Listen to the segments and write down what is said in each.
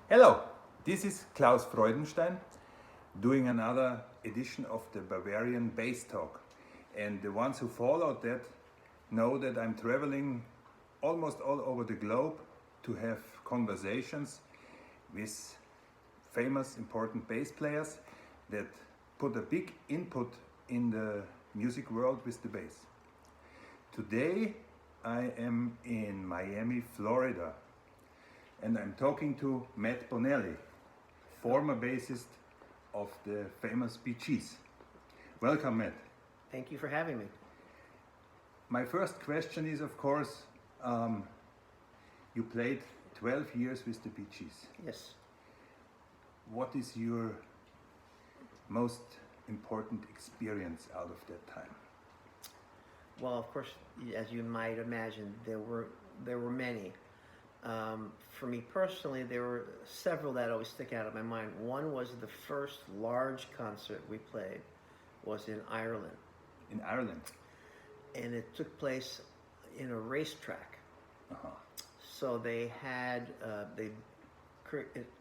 Hello, this is Claus Freudenstein doing another edition of the Bavarian Basstalk. And the ones who followed that know that I'm traveling almost all over the globe to have conversations with famous, important bass players that put a big input in the music world with the bass. Today I am in Miami, Florida, and I'm talking to Matt Bonelli, former bassist of the famous Bee Gees. Welcome, Matt. Thank you for having me. My first question is, of course, you played 12 years with the Bee Gees. Yes. What is your most important experience out of that time? Well, of course, as you might imagine, there were many. For me personally, there were several that always stick out in my mind. One was the first large concert we played was in Ireland. In Ireland? And it took place in a racetrack. Uh-huh. So they had,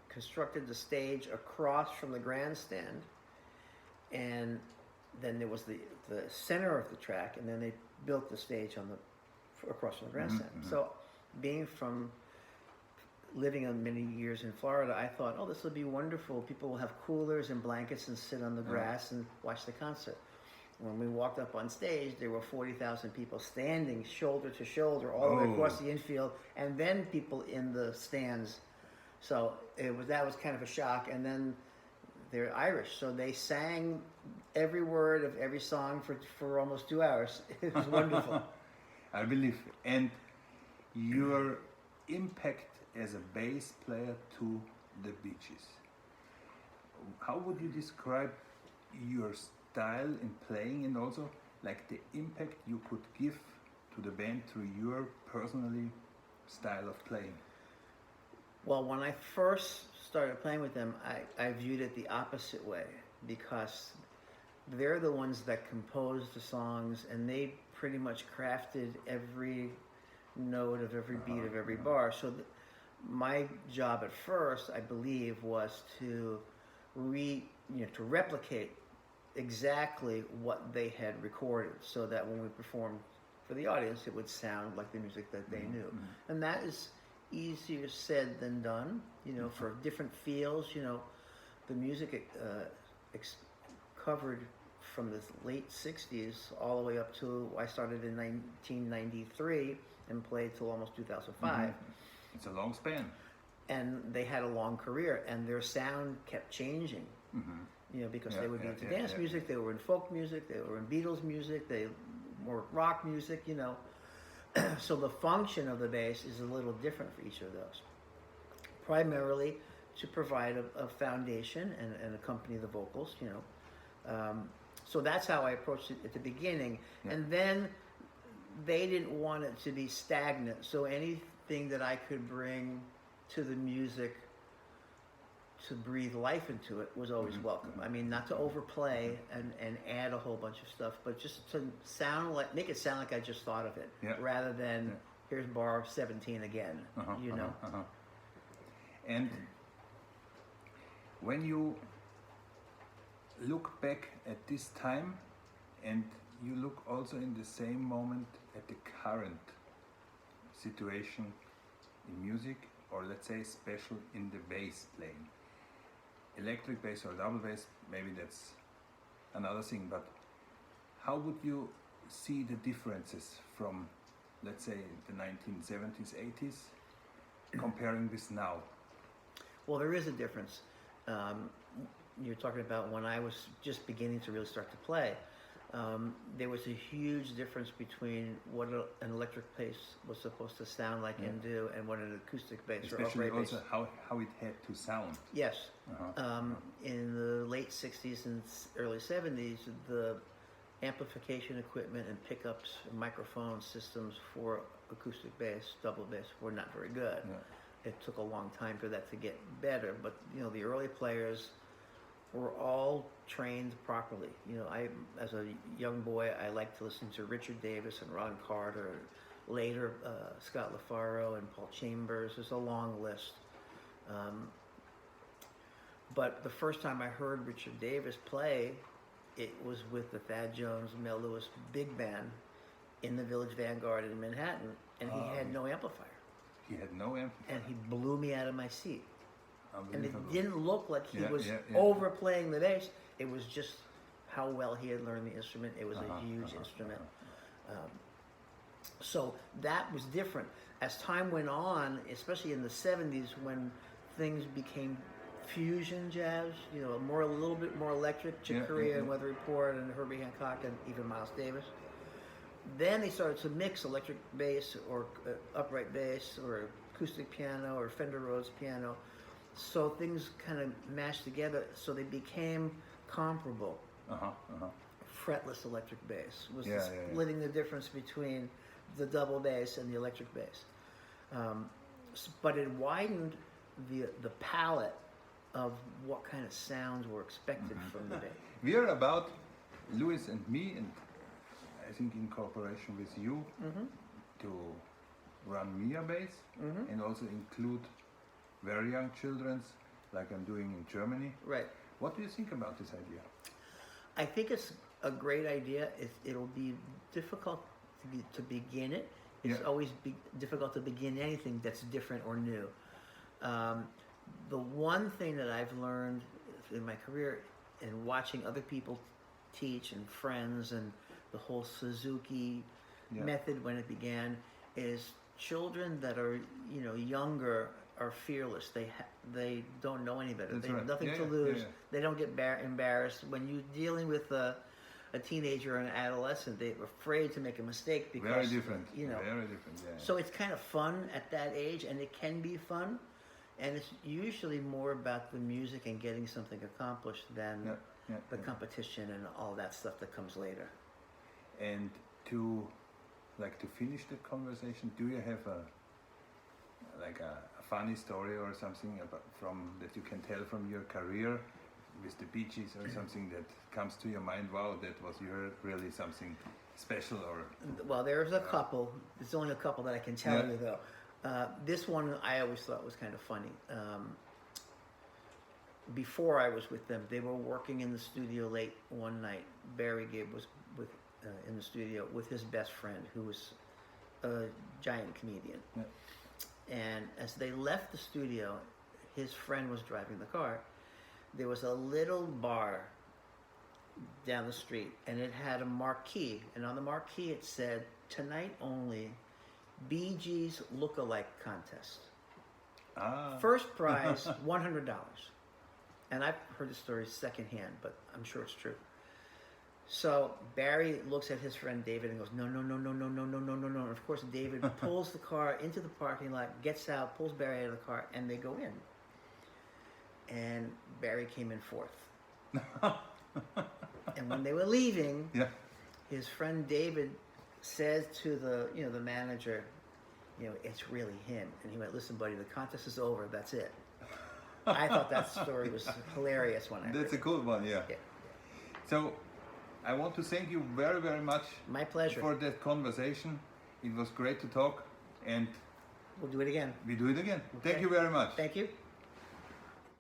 constructed the stage across from the grandstand, and then there was the center of the track, and then they built the stage across from the grandstand. Mm-hmm. So being from living many years in Florida, I thought, oh, this will be wonderful. People will have coolers and blankets and sit on the grass and watch the concert. When we walked up on stage, there were 40,000 people standing shoulder to shoulder all the way across the infield, and then people in the stands. So that was kind of a shock. And then they're Irish, so they sang every word of every song for almost 2 hours. It was wonderful. I believe. And your impact as a bass player to the Bee Gees. How would you describe your style in playing, and also like the impact you could give to the band through your personally style of playing? Well, when I first started playing with them, I viewed it the opposite way, because they're the ones that composed the songs, and they pretty much crafted every note of every beat of every bar. So my job at first, I believe, was to replicate exactly what they had recorded, so that when we performed for the audience, it would sound like the music that they knew. And that is easier said than done, for different feels. The music covered from the late 60s all the way up to, I started in 1993 and played till almost 2005. It's a long span. And they had a long career, and their sound kept changing. Because they would be into dance music, they were in folk music, they were in Beatles music, they were rock music, So the function of the bass is a little different for each of those. Primarily to provide a foundation and accompany the vocals, So that's how I approached it at the beginning. And then they didn't want it to be stagnant, so anything that I could bring to the music to breathe life into it was always welcome. I mean, not to overplay and add a whole bunch of stuff, but just to make it sound like I just thought of it, rather than here's bar 17 again, And when you look back at this time, and you look also in the same moment at the current situation in music, or let's say special in the bass playing, electric bass or double bass, maybe that's another thing, but how would you see the differences from, let's say, the 1970s, 80s, comparing this now? Well, there is a difference. You're talking about when I was just beginning to really start to play. There was a huge difference between what an electric bass was supposed to sound like and do, and what an acoustic bass or upright bass. Also how it had to sound. Yes. In the late 60s and early 70s, the amplification equipment and pickups and microphone systems for acoustic bass, double bass, were not very good. It took a long time for that to get better, but the early players were all trained properly. As a young boy, I liked to listen to Richard Davis and Ron Carter. Later, Scott LaFaro and Paul Chambers. There's a long list. But the first time I heard Richard Davis play, it was with the Thad Jones Mel Lewis Big Band in the Village Vanguard in Manhattan, and he had no amplifier. He had no amplifier. And he blew me out of my seat. And it Unbelievable. didn't look like he was yeah. overplaying the bass. It was just how well he had learned the instrument. It was a huge instrument. So that was different. As time went on, especially in the 70s, when things became fusion jazz, you know, a little bit more electric, Chick Corea and Weather Report and Herbie Hancock and even Miles Davis. Then they started to mix electric bass or upright bass or acoustic piano or Fender Rhodes piano. So things kind of mashed together, so they became comparable. Fretless electric bass was splitting the difference between the double bass and the electric bass. But it widened the palette of what kind of sounds were expected from the bass. We are about Louis and me, and I think in cooperation with you, to run Mia bass and also include very young children's, like I'm doing in Germany. Right. What do you think about this idea? I think it's a great idea. It'll be difficult to begin it. It's always difficult to begin anything that's different or new. The one thing that I've learned in my career and watching other people teach and friends and the whole Suzuki method when it began is children that are, you know, younger are fearless. They don't know any better. They have nothing to lose. They don't get embarrassed. When you're dealing with a teenager or an adolescent, they're afraid to make a mistake because very different. You know, very different. Yeah. So it's kind of fun at that age, and it can be fun, and it's usually more about the music and getting something accomplished than the competition and all that stuff that comes later. And to finish the conversation, do you have a funny story or something that you can tell from your career with the Bee Gees or something that comes to your mind? Wow, that was really something special. Or well, there's a couple. There's only a couple that I can tell you though. This one I always thought was kind of funny. Before I was with them, they were working in the studio late one night. Barry Gibb was in the studio with his best friend, who was a giant comedian. And as they left the studio, his friend was driving the car. There was a little bar down the street, and it had a marquee. And on the marquee it said, "Tonight only, Bee Gees look-alike contest. First prize, $100. And I've heard the story secondhand, but I'm sure it's true. So Barry looks at his friend David and goes, no. And of course, David pulls the car into the parking lot, gets out, pulls Barry out of the car, and they go in. And Barry came in fourth. And when they were leaving, his friend David says to the manager, it's really him. And he went, listen, buddy, the contest is over. That's it. I thought that story was hilarious when I heard it. That's a cool one, yeah. So I want to thank you very, very much. My pleasure. For that conversation. It was great to talk, and we'll do it again. We do it again. Okay. Thank you very much. Thank you.